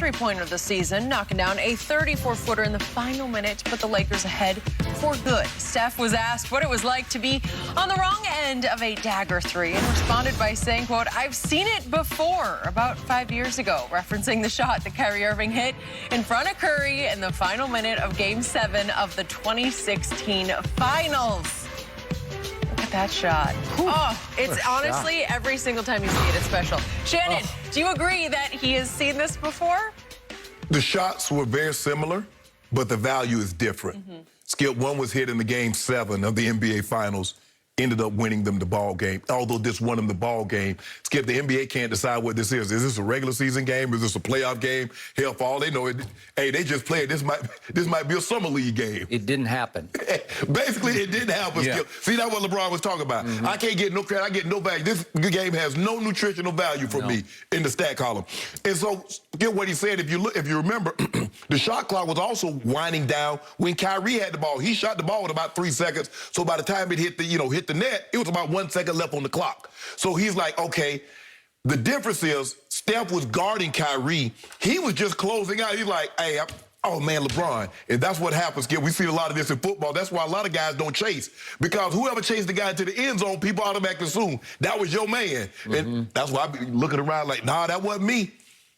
three-pointer this season, knocking down a 34-footer in the final minute to put the Lakers ahead for good. Steph was asked what it was like to be on the wrong end of a dagger three and responded by saying, quote, "I've seen it before," about 5 years ago, referencing the shot that Kyrie Irving hit in front of Curry in the final minute of Game 7 of the 2016 Finals. Look at that shot. Whew. Oh, it's honestly, every single time you see it, it's special. Shannon, do you agree that he has seen this before? The shots were very similar, but the value is different. Skip, one was hit in the Game 7 of the NBA Finals, ended up winning them the ball game. Although this won them the ball game. Skip, the NBA can't decide what this is. Is this a regular season game? Is this a playoff game? Hell, for all they know, hey, they just played. This might be a summer league game. It didn't happen. Basically, it didn't happen, Skip. See, that's what LeBron was talking about. I can't get no credit. I get no value. This game has no nutritional value for me in the stat column. And so, get what he said. If you remember, the shot clock was also winding down when Kyrie had the ball. He shot the ball with about 3 seconds. So by the time it hit the, hit the net, it was about 1 second left on the clock. So he's like, okay, the difference is Steph was guarding Kyrie. He was just closing out. He's like, hey, oh, man, LeBron. And that's what happens, Skip. We see a lot of this in football. That's why a lot of guys don't chase. Because whoever chased the guy to the end zone, people automatically assume that was your man. And that's why I be looking around like, nah, that wasn't me.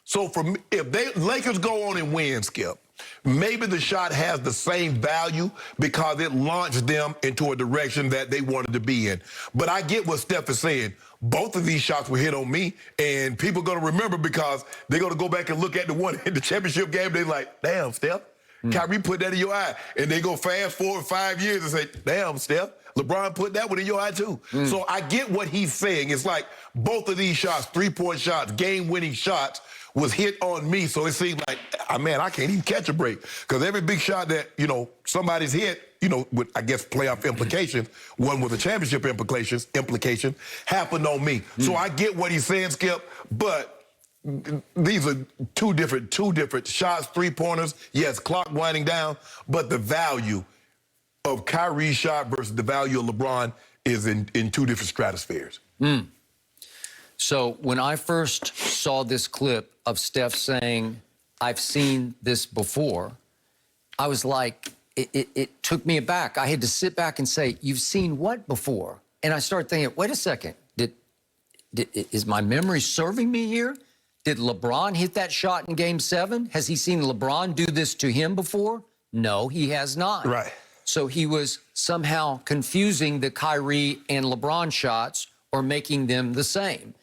So for me, if Lakers go on and win, Skip, maybe the shot has the same value because it launched them into a direction that they wanted to be in. But I get what Steph is saying. Both of these shots were hit on me, and people are going to remember because they're going to go back and look at the one in the championship game. They're like, damn, Steph, Kyrie put that in your eye. And they go fast forward 5 years and say, damn, Steph, LeBron put that one in your eye too. So I get what he's saying. It's like both of these shots, three-point shots, game-winning shots, was hit on me, so it seemed like, man, I can't even catch a break. Because every big shot that, somebody's hit, with, I guess, playoff implications, one with a championship implication, happened on me. So I get what he's saying, Skip, but these are two different shots, three-pointers. Yes, clock winding down, but the value of Kyrie's shot versus the value of LeBron is in two different stratospheres. So when I first saw this clip of Steph saying, "I've seen this before," I was like, it took me aback. I had to sit back and say, "You've seen what before?" And I started thinking, wait a second, is my memory serving me here? Did LeBron hit that shot in Game 7? Has he seen LeBron do this to him before? No, he has not. Right. So he was somehow confusing the Kyrie and LeBron shots or making them the same.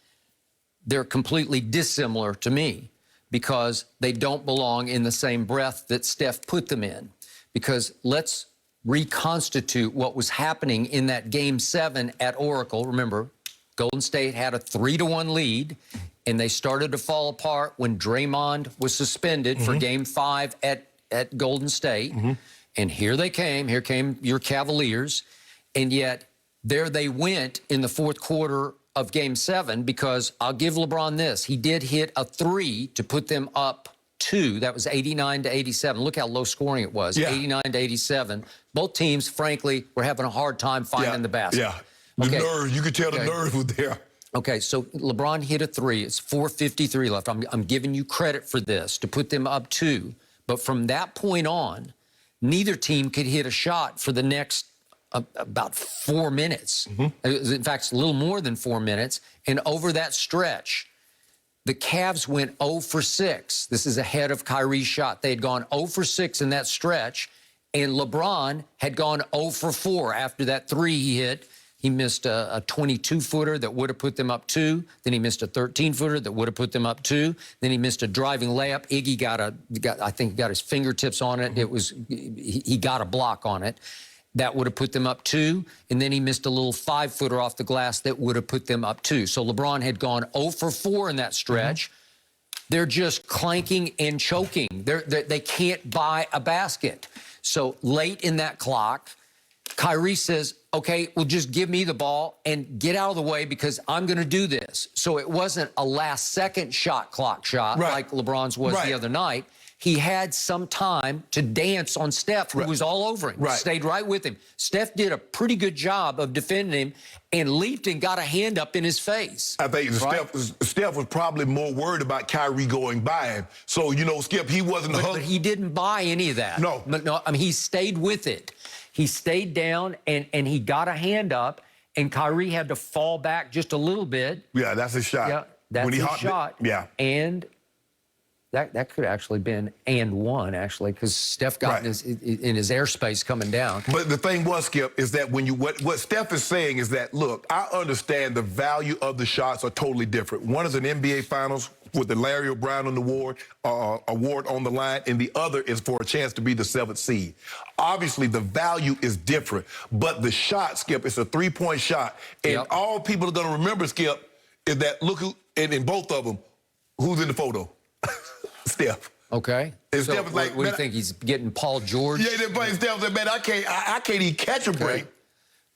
They're completely dissimilar to me because they don't belong in the same breath that Steph put them in. Because let's reconstitute what was happening in that Game 7 at Oracle. Remember, Golden State had a 3-1 lead, and they started to fall apart when Draymond was suspended for Game 5 at Golden State. And here they came. Here came your Cavaliers. And yet, there they went in the fourth quarter of Game 7 because I'll give LeBron this. He did hit a 3 to put them up 2. That was 89-87. Look how low scoring it was, 89-87. Both teams, frankly, were having a hard time finding the basket. Yeah, the nerve, you could tell the nerve was there. Okay, so LeBron hit a 3. It's 4:53 left. I'm giving you credit for this, to put them up 2. But from that point on, neither team could hit a shot for the next about 4 minutes. In fact, it's a little more than 4 minutes. And over that stretch, the Cavs went 0 for 6. This is ahead of Kyrie's shot. They had gone 0 for 6 in that stretch, and LeBron had gone 0 for 4 after that 3 he hit. He missed a 22-footer that would have put them up 2. Then he missed a 13-footer that would have put them up 2. Then he missed a driving layup. Iggy I think got his fingertips on it. He got a block on it. That would have put them up 2, and then he missed a little 5-footer off the glass that would have put them up 2. So LeBron had gone 0 for 4 in that stretch. They're just clanking and choking. They can't buy a basket. So late in that clock, Kyrie says, okay, well, just give me the ball and get out of the way because I'm going to do this. So it wasn't a last-second shot clock shot like LeBron's was the other night. He had some time to dance on Steph, who was all over him, stayed right with him. Steph did a pretty good job of defending him and leaped and got a hand up in his face. I think Steph was probably more worried about Kyrie going by him. So, you know, Skip, he wasn't But he didn't buy any of that. No. No, I mean, he stayed with it. He stayed down, and he got a hand up, and Kyrie had to fall back just a little bit. Yeah, that's his shot. Yeah, that's his shot. Yeah. And that could have actually been and one, actually, because Steph got in his airspace coming down. But the thing was, Skip, is that when you what Steph is saying is that, look, I understand the value of the shots are totally different. One is an NBA Finals with the Larry O'Brien award on the line, and the other is for a chance to be the 7th seed. Obviously, the value is different, but the shot, Skip, it's a three-point shot. And all people are going to remember, Skip, is that look who, and in both of them, who's in the photo? Steph. Okay. And so Steph is like, what do you think? He's getting Paul George? Yeah, they're playing Steph said, man, I can't even catch a break.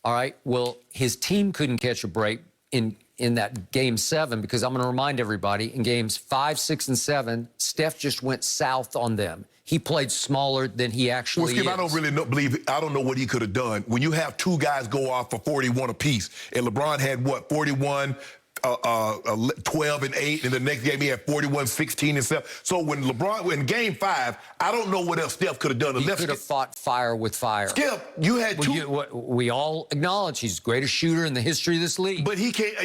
All right. Well, his team couldn't catch a break in that Game 7 because I'm going to remind everybody, in Games 5, 6, and 7, Steph just went south on them. He played smaller than he actually Skip, is. I don't really I don't know what he could have done. When you have two guys go off for 41 apiece, and LeBron had, what, 41, 12 and 8, and the next game he had 41, 16 and 7. So when LeBron, in Game 5, I don't know what else Steph could have done. He could have fought fire with fire. Skip, you had two. We all acknowledge he's the greatest shooter in the history of this league. But he can't.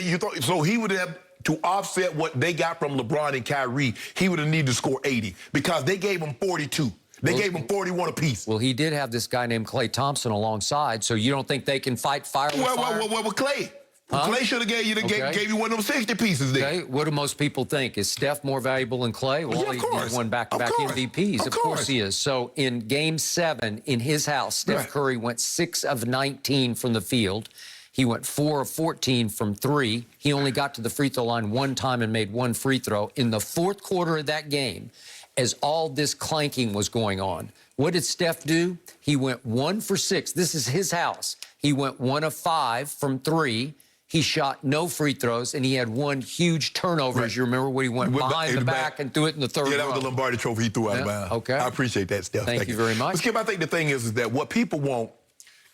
So he would have to offset what they got from LeBron and Kyrie. He would have needed to score 80 because they gave him 42. They gave him 41 apiece. Well, he did have this guy named Klay Thompson alongside. So you don't think they can fight fire with fire? Well, Klay. Klay should have gave you one of them 60 pieces there. Okay. What do most people think? Is Steph more valuable than Klay? Well, he's won back-to-back MVPs. Of course he is. So in Game 7, in his house, Steph Curry went 6 of 19 from the field. He went 4 of 14 from 3. He only got to the free throw line one time and made one free throw. In the fourth quarter of that game, as all this clanking was going on, what did Steph do? He went 1 for 6. This is his house. He went 1 of 5 from 3. He shot no free throws, and he had one huge turnover, as you remember, when he went behind the back and threw it in the third row. Yeah, that was the Lombardi trophy he threw out of bounds. Okay. I appreciate that, Steph. Thank you very much. But Skip, I think the thing is that what people want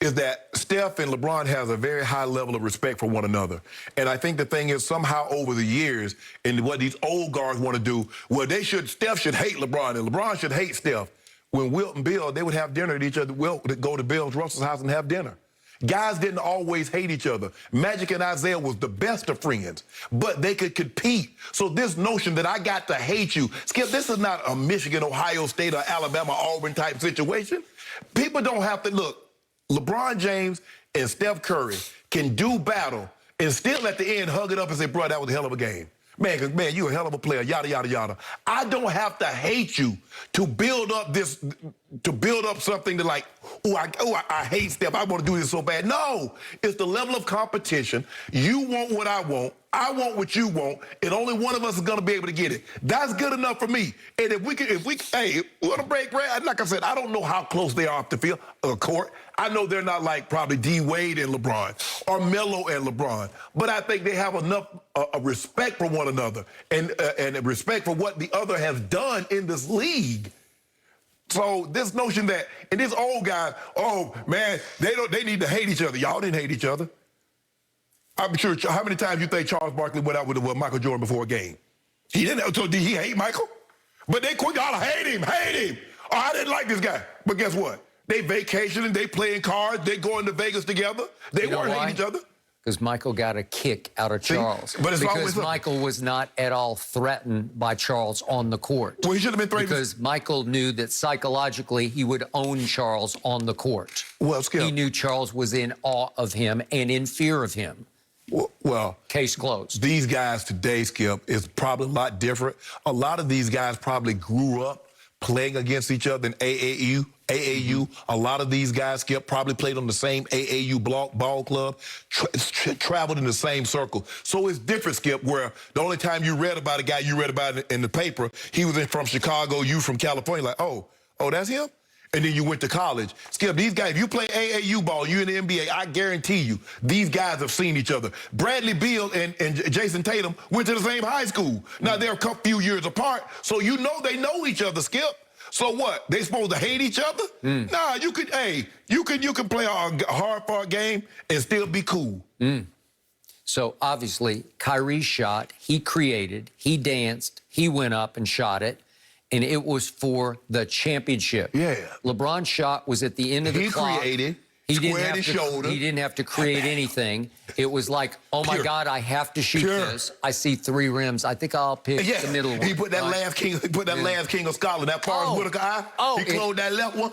is that Steph and LeBron has a very high level of respect for one another. And I think the thing is somehow over the years, and what these old guards want to do, well, Steph should hate LeBron, and LeBron should hate Steph. When Wilt and Bill, they would have dinner at each other. Wilt would go to Bill Russell's house and have dinner. Guys didn't always hate each other. Magic and Isaiah was the best of friends, but they could compete. So this notion that I got to hate you, Skip, this is not a Michigan, Ohio State, or Alabama, Auburn type situation. People don't have to, look, LeBron James and Steph Curry can do battle and still at the end hug it up and say, bro, that was a hell of a game. Man, you're a hell of a player, yada, yada, yada. I don't have to hate you to build up something to like, I hate Steph, I want to do this so bad. No, it's the level of competition. You want what I want what you want, and only one of us is going to be able to get it. That's good enough for me. And if we want to break bread, like I said, I don't know how close they are off the field, court. I know they're not like probably D. Wade and LeBron or Melo and LeBron, but I think they have enough respect for one another and respect for what the other has done in this league. So this notion that, and this old guy, oh man, they need to hate each other. Y'all didn't hate each other. I'm sure, how many times you think Charles Barkley went out with Michael Jordan before a game? He didn't, so did he hate Michael? But they quick, y'all hate him. Oh, I didn't like this guy. But guess what? They vacationing, they playing cards, they going to Vegas together. They weren't hating each other. Because Michael got a kick out of Charles. But it's because Michael was not at all threatened by Charles on the court. Well, he should have been threatened. Because Michael knew that psychologically he would own Charles on the court. Well, Skip, he knew Charles was in awe of him and in fear of him. Well, case closed. These guys today, Skip, is probably a lot different. A lot of these guys probably grew up playing against each other in AAU. A lot of these guys, Skip, probably played on the same AAU ball club, traveled in the same circle. So it's different, Skip, where the only time you read about a guy, you read about it in the paper, he was from Chicago, you from California, like, oh, that's him? and then you went to college. Skip, these guys, if you play AAU ball, you in the NBA, I guarantee you, these guys have seen each other. Bradley Beal and Jason Tatum went to the same high school. Now, they're a few years apart, so you know they know each other, Skip. So what? They supposed to hate each other? Nah, you could play a hard-fought game and still be cool. So obviously, Kyrie shot, he created, he danced, he went up and shot it, and it was for the championship. Yeah. LeBron's shot was at the end of the clock. He created. He didn't have to create anything. It was like, oh my God, I have to shoot this. I see 3 rims. I think I'll pick the middle one. He put that last king of Scotland, that Forrest Whitaker eye. He closed that left one.